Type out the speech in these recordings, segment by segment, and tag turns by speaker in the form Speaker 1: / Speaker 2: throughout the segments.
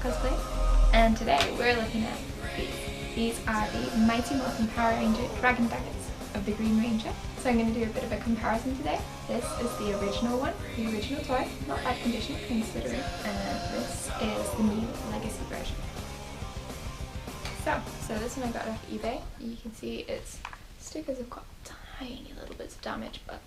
Speaker 1: Cosplay, and today we're looking at these. These are the Mighty Morphin Power Ranger Dragon Daggers of the Green Ranger. So I'm going to do a bit of a comparison today. This is the original one, the original toy, not bad condition considering, and this is the new legacy version. So this one I got off eBay. You can see its stickers have got tiny little bits of damage, but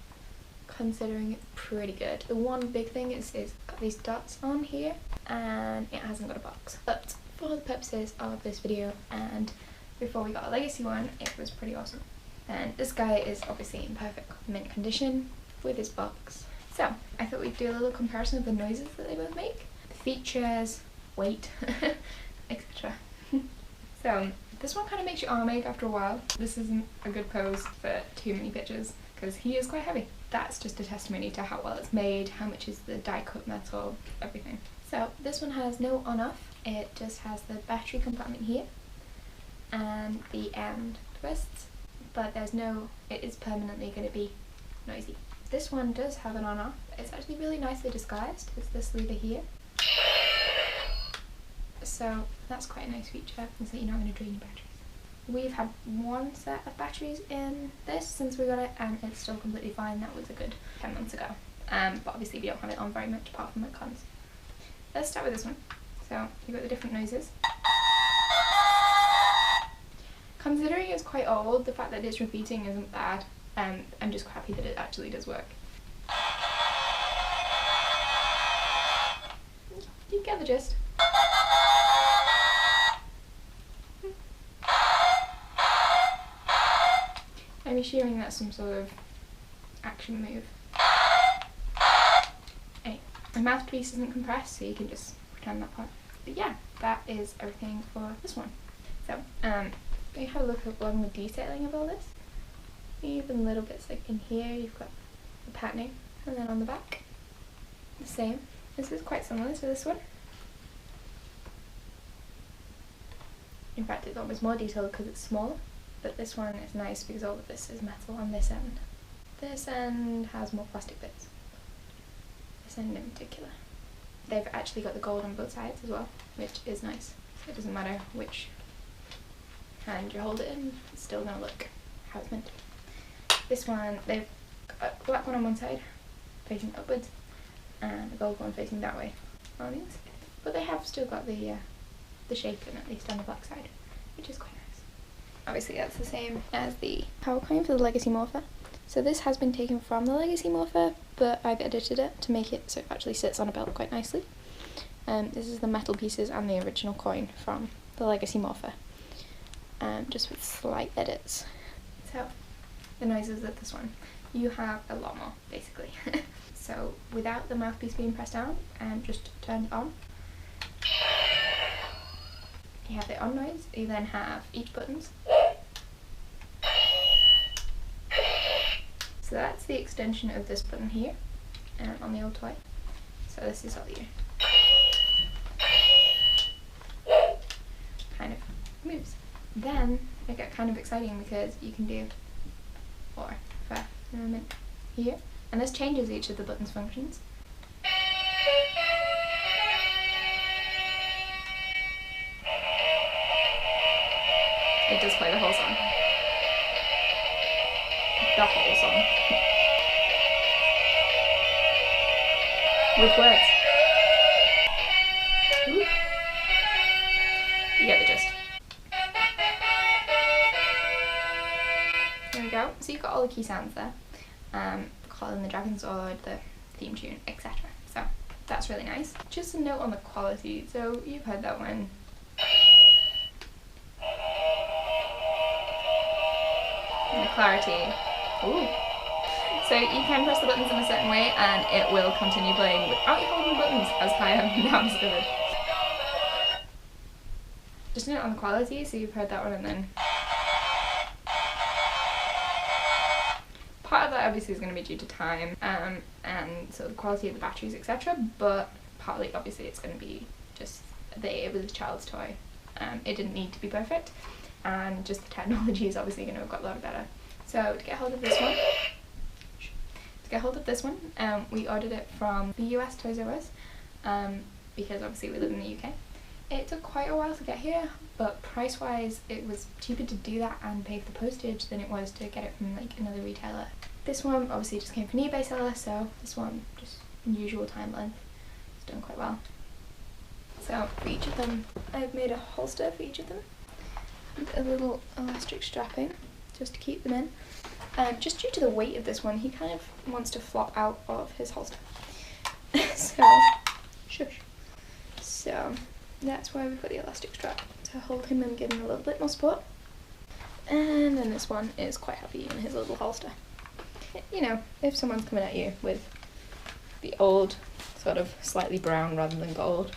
Speaker 1: considering it's pretty good. The one big thing is it's got these dots on here and it hasn't got a box. But for the purposes of this video and before we got a legacy one, it was pretty awesome. And this guy is obviously in perfect mint condition with his box. So I thought we'd do a little comparison of the noises that they both make, the features, weight, etc. So this one kind of makes your arm ache after a while. This isn't a good pose for too many pictures because he is quite heavy. That's just a testimony to how well it's made, how much is the die cut metal, everything. So this one has no on off, it just has the battery compartment here and the end twists, but there's no, it is permanently going to be noisy. This one does have an on off, it's actually really nicely disguised, it's this lever here. So that's quite a nice feature, is that you're not going to drain your batteries. We've had one set of batteries in this since we got it and it's still completely fine. That was a good 10 months ago. But obviously we don't have it on very much apart from the cons. Let's start with this one. So you've got the different noises. Considering it's quite old, the fact that it's repeating isn't bad. I'm just happy that it actually does work. You get the gist. I'm assuming that's some sort of action move. Anyway, the mouthpiece isn't compressed, so you can just pretend that part. But yeah, that is everything for this one. So, we have a look at along the detailing of all this. Even little bits like in here, you've got the patterning, and then on the back, the same. This is quite similar to this one. In fact, it's almost more detailed because it's smaller. But this one is nice because all of this is metal on this end. This end has more plastic bits. This end in particular. They've actually got the gold on both sides as well, which is nice. So it doesn't matter which hand you hold it in, it's still going to look how it's meant to. This one, they've got a black one on one side, facing upwards, and a gold one facing that way on the other side. But they have still got the shape in at least on the black side, which is quite nice. Obviously that's the same as the power coin for the Legacy Morpher. So this has been taken from the Legacy Morpher, but I've edited it to make it so it actually sits on a belt quite nicely. This is the metal pieces and the original coin from the Legacy Morpher, just with slight edits. So the noises of this one, you have a lot more basically. So without the mouthpiece being pressed down and just turned on, you have the on noise, you then have each buttons. So that's the extension of this button here on the old toy. So this is all you kind of moves. Then it got kind of exciting because you can do 4, 5 in a minute here, and this changes each of the buttons' functions. It does play the whole song. The whole song. With words. Ooh. You get the gist. There we go. So you've got all the key sounds there. Calling the Dragon's Sword, the theme tune, etc. So that's really nice. Just a note on the quality. So you've heard that one. And the clarity. Ooh. So you can press the buttons in a certain way and it will continue playing without you holding the buttons, as I have now discovered. Just a note on the quality, so you've heard that one and then part of that obviously is going to be due to time and so the quality of the batteries, etc. But partly obviously it's going to be just it was a child's toy. It didn't need to be perfect. And just the technology is obviously going to have got a lot better. So to get hold of this one, we ordered it from the US Toys R Us, because obviously we live in the UK. It took quite a while to get here, but price wise it was cheaper to do that and pay for the postage than it was to get it from like another retailer. This one obviously just came from an eBay seller, so this one just usual time length. It's done quite well. So for each of them I've made a holster for each of them with a little elastic strapping just to keep them in. Just due to the weight of this one, he kind of wants to flop out of his holster. So, shush. So that's why we've got the elastic strap, to hold him and give him a little bit more support. And then this one is quite heavy in his little holster. You know, if someone's coming at you with the old, sort of slightly brown rather than gold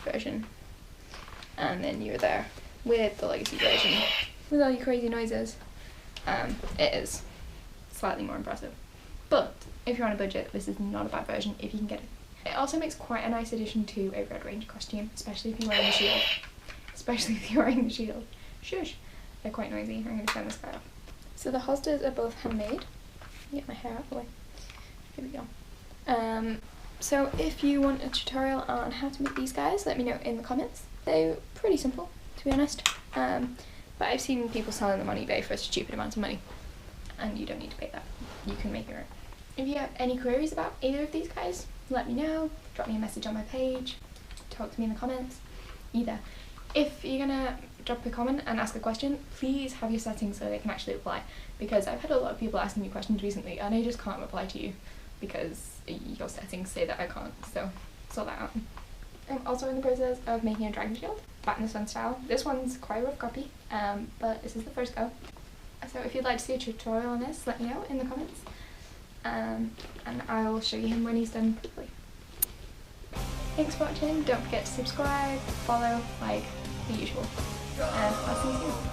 Speaker 1: version, and then you're there with the legacy version with all your crazy noises, it is slightly more impressive. But if you're on a budget, this is not a bad version if you can get it. It also makes quite a nice addition to a Red Ranger costume, especially if you're wearing the shield. Especially if you're wearing the shield. Shush! They're quite noisy. I'm going to turn this guy off. So the holsters are both handmade. Get my hair out of the way. Here we go. So if you want a tutorial on how to make these guys, let me know in the comments. They're pretty simple, to be honest. But I've seen people selling them on eBay for a stupid amount of money, and you don't need to pay that. You can make your own. If you have any queries about either of these guys, let me know. Drop me a message on my page. Talk to me in the comments. Either. If you're gonna drop a comment and ask a question, please have your settings so they can actually reply, because I've had a lot of people asking me questions recently and I just can't reply to you because your settings say that I can't, so sort that out. I'm also in the process of making a dragon shield, Bat in the Sun style. This one's quite a rough copy, but this is the first go. So if you'd like to see a tutorial on this, let me know in the comments, and I'll show you him when he's done properly. Thanks for watching, don't forget to subscribe, follow, like, the usual, and I'll see you soon.